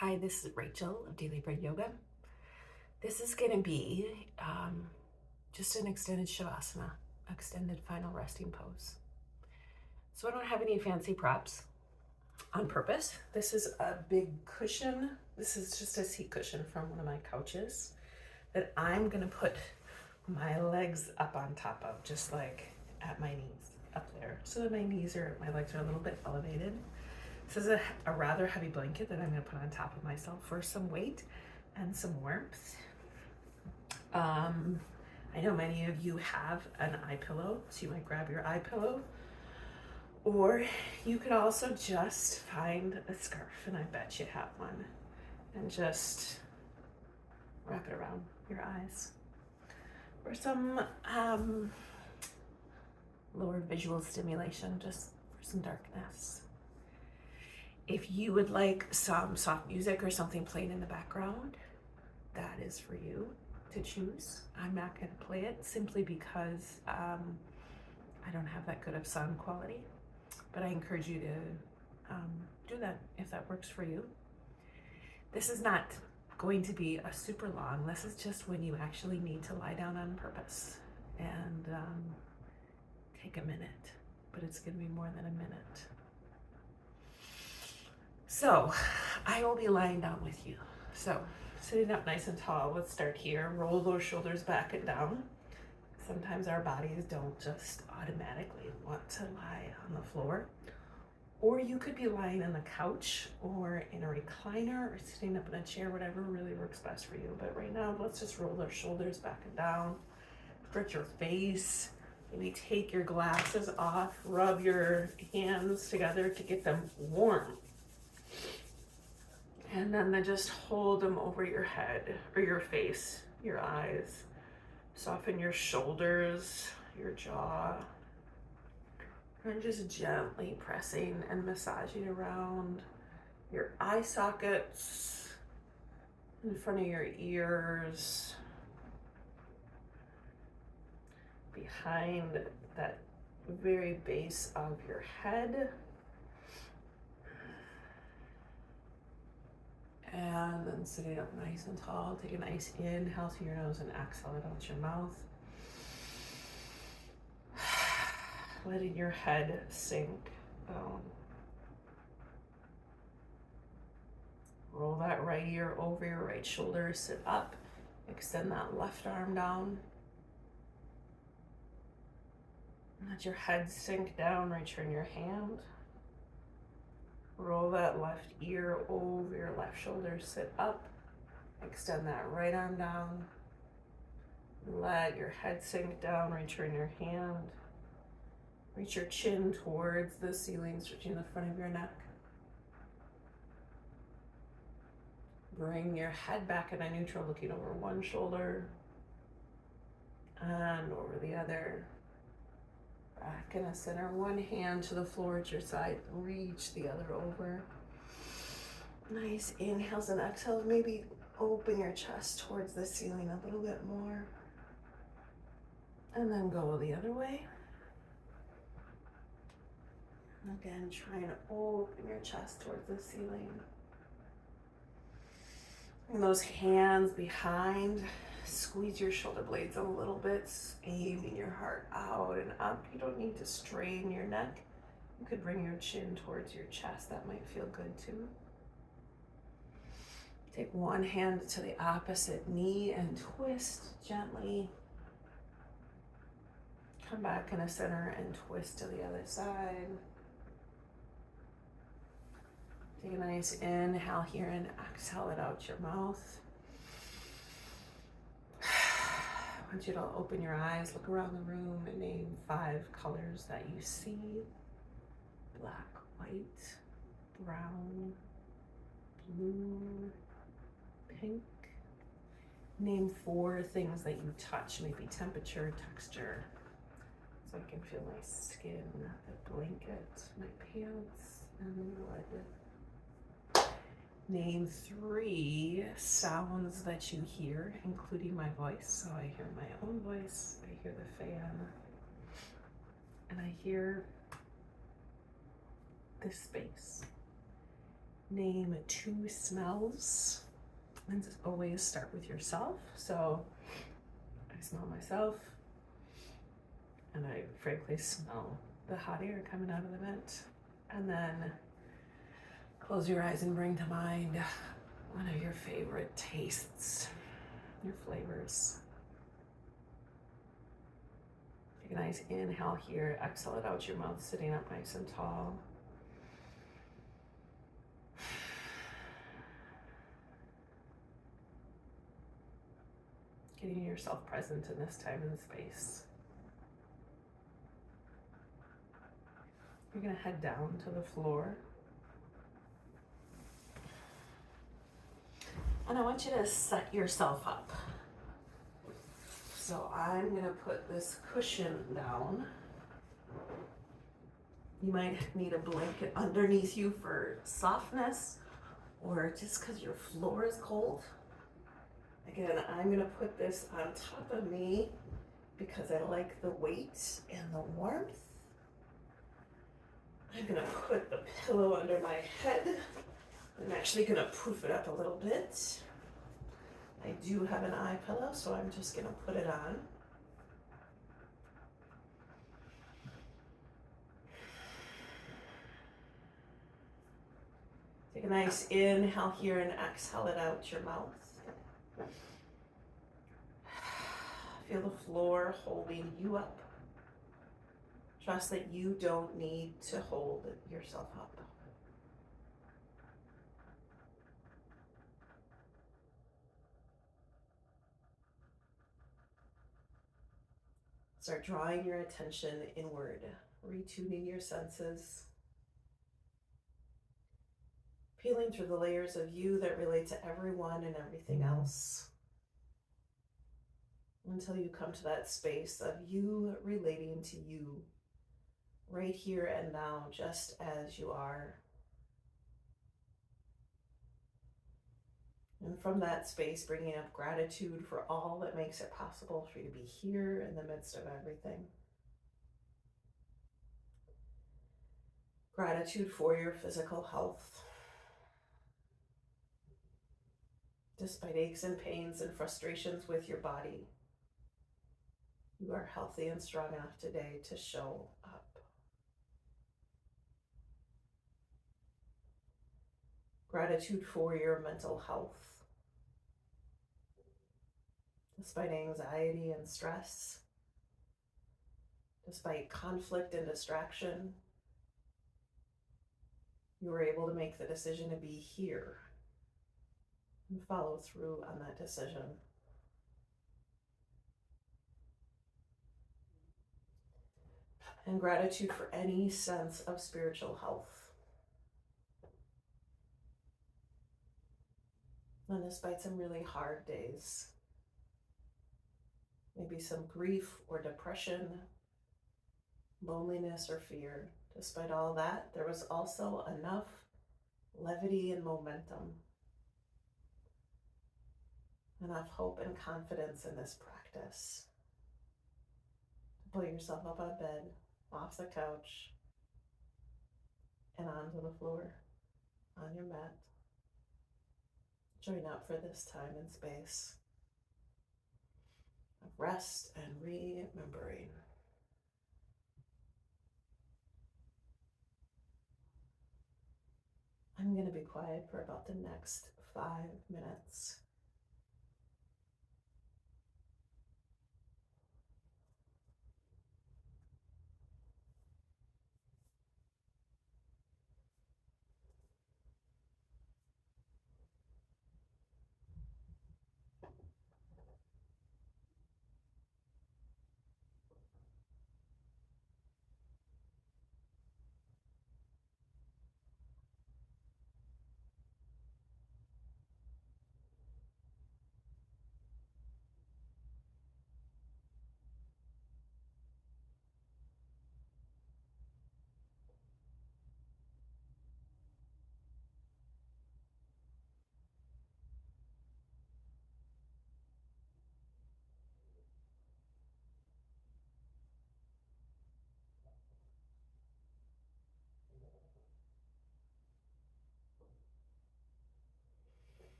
Hi, this is Rachel of Daily Bread Yoga. This is going to be just an extended Shavasana, extended final resting pose. So I don't have any fancy props on purpose. This is a big cushion. This is just a seat cushion from one of my couches that I'm going to put my legs up on top of, just like at my knees up there. So that my legs are a little bit elevated. This is a rather heavy blanket that I'm going to put on top of myself for some weight and some warmth. I know many of you have an eye pillow, so you might grab your eye pillow, or you could also just find a scarf, and I bet you have one, and just wrap it around your eyes for some lower visual stimulation, just for some darkness. If you would like some soft music or something playing in the background, that is for you to choose. I'm not going to play it simply because I don't have that good of sound quality, but I encourage you to do that if that works for you. This is not going to be a super long. This is just when you actually need to lie down on purpose and take a minute, but it's going to be more than a minute. So I will be lying down with you. So sitting up nice and tall, let's start here. Roll those shoulders back and down. Sometimes our bodies don't just automatically want to lie on the floor. Or you could be lying on the couch or in a recliner or sitting up in a chair, whatever really works best for you. But right now, let's just roll our shoulders back and down. Stretch your face. Maybe take your glasses off. Rub your hands together to get them warm. And then just hold them over your head or your face, your eyes. Soften your shoulders, your jaw. And just gently pressing and massaging around your eye sockets, in front of your ears, behind that very base of your head. And then sitting up nice and tall, take a nice inhale through your nose and exhale it out your mouth. Letting your head sink down. Roll that right ear over your right shoulder, sit up, extend that left arm down. Let your head sink down, return your hand. Roll that left ear over your left shoulder, sit up, extend that right arm down. Let your head sink down, return your hand. Reach your chin towards the ceiling, stretching the front of your neck. Bring your head back at a neutral, looking over one shoulder and over the other. Back in a center, one hand to the floor at your side, reach the other over. Nice inhales and exhales, maybe open your chest towards the ceiling a little bit more. And then go the other way. And again, try and open your chest towards the ceiling. Bring those hands behind. Squeeze your shoulder blades a little bit, squeezing your heart out and up. You don't need to strain your neck. You could bring your chin towards your chest. That might feel good too. Take one hand to the opposite knee and twist gently. Come back in the center and twist to the other side. Take a nice inhale here and exhale it out your mouth. I want you to open your eyes, look around the room, and name 5 colors that you see. Black, white, brown, blue, pink. Name 4 things that you touch, maybe temperature, texture. So I can feel my skin, the blanket, my pants, and the wood. Name 3 sounds that you hear, including my voice. So I hear my own voice, I hear the fan, and I hear this space. name 2 smells, and always start with yourself. So I smell myself, and I frankly smell the hot air coming out of the vent. And then close your eyes and bring to mind one of your favorite tastes, your flavors. Take a nice inhale here, exhale it out your mouth, sitting up nice and tall. Getting yourself present in this time and space. You're gonna head down to the floor. And I want you to set yourself up. So I'm gonna put this cushion down. You might need a blanket underneath you for softness, or just because your floor is cold. Again, I'm gonna put this on top of me because I like the weight and the warmth. I'm gonna put the pillow under my head. I'm actually gonna poof it up a little bit. I do have an eye pillow, so I'm just gonna put it on. Take a nice inhale here and exhale it out your mouth. Feel the floor holding you up. Trust that you don't need to hold yourself up. Start drawing your attention inward, retuning your senses, peeling through the layers of you that relate to everyone and everything else, until you come to that space of you relating to you, right here and now, just as you are. And from that space, bringing up gratitude for all that makes it possible for you to be here in the midst of everything. Gratitude for your physical health. Despite aches and pains and frustrations with your body, you are healthy and strong enough today to show up. Gratitude for your mental health. Despite anxiety and stress, despite conflict and distraction, you were able to make the decision to be here and follow through on that decision. And gratitude for any sense of spiritual health. And despite some really hard days, maybe some grief or depression, loneliness or fear, despite all that, there was also enough levity and momentum, enough hope and confidence in this practice to pull yourself up out of bed, off the couch, and onto the floor, on your mat. Join up for this time and space of rest and remembering. I'm going to be quiet for about the next 5 minutes.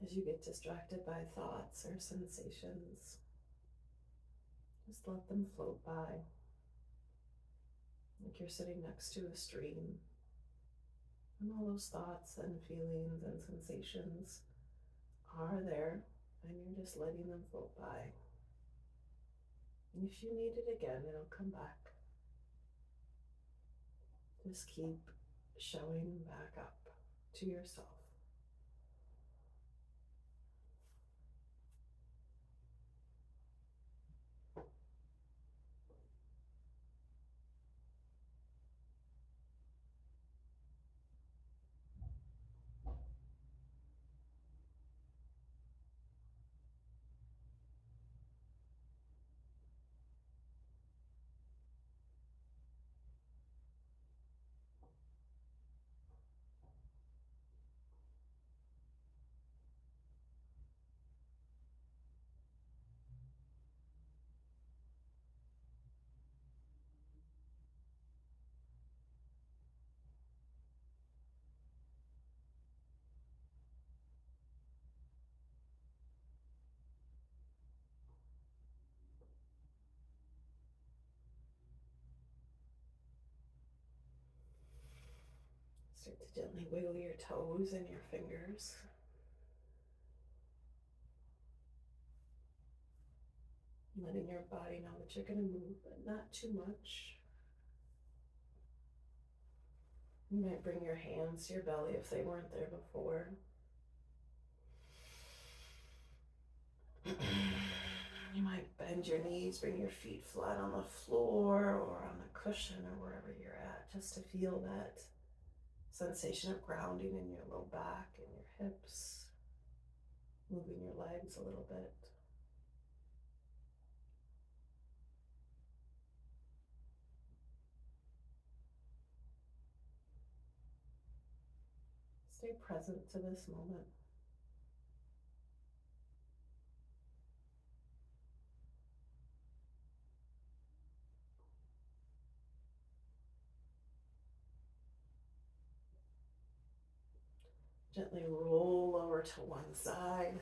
As you get distracted by thoughts or sensations, just let them float by, like you're sitting next to a stream. And all those thoughts and feelings and sensations are there, and you're just letting them float by. And if you need it again, it'll come back. Just keep showing back up to yourself. Start to gently wiggle your toes and your fingers. Letting your body know that you're going to move, but not too much. You might bring your hands to your belly if they weren't there before. You might bend your knees, bring your feet flat on the floor or on the cushion or wherever you're at, just to feel that sensation of grounding in your low back and your hips, moving your legs a little bit. Stay present to this moment. Gently roll over to one side.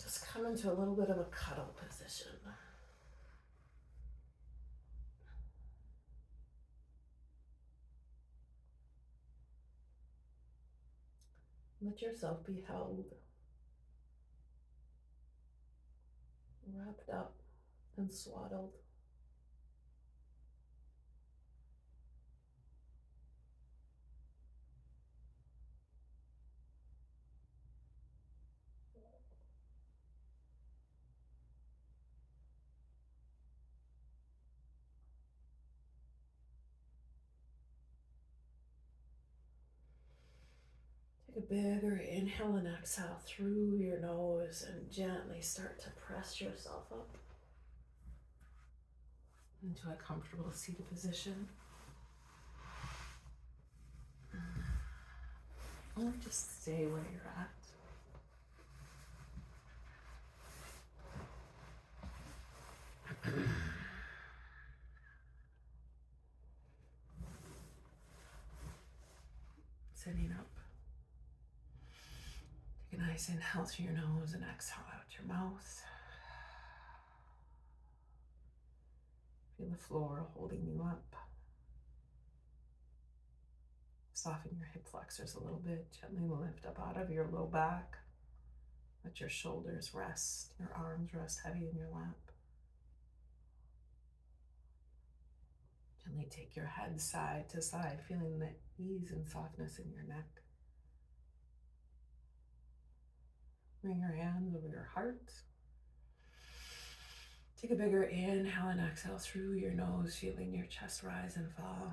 Just come into a little bit of a cuddle position. Let yourself be held, wrapped up and swaddled. Take a bigger inhale and exhale through your nose and gently start to press yourself up into a comfortable seated position. Or just stay where you're at. Sitting up. Take a nice inhale through your nose and exhale out your mouth. Feel the floor holding you up. Soften your hip flexors a little bit. Gently lift up out of your low back. Let your shoulders rest, your arms rest heavy in your lap. Gently take your head side to side, feeling the ease and softness in your neck. Bring your hands over your heart. Take a bigger inhale and exhale through your nose, feeling your chest rise and fall.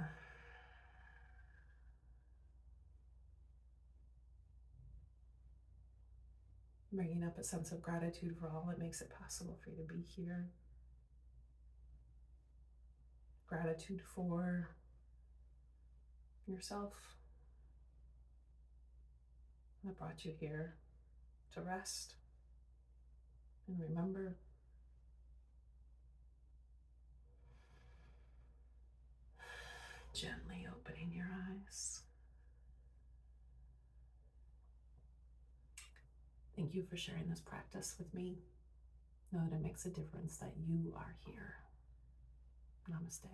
Bringing up a sense of gratitude for all that makes it possible for you to be here. Gratitude for yourself that brought you here to rest and remember. Gently opening your eyes. Thank you for sharing this practice with me. Know that it makes a difference that you are here. Namaste.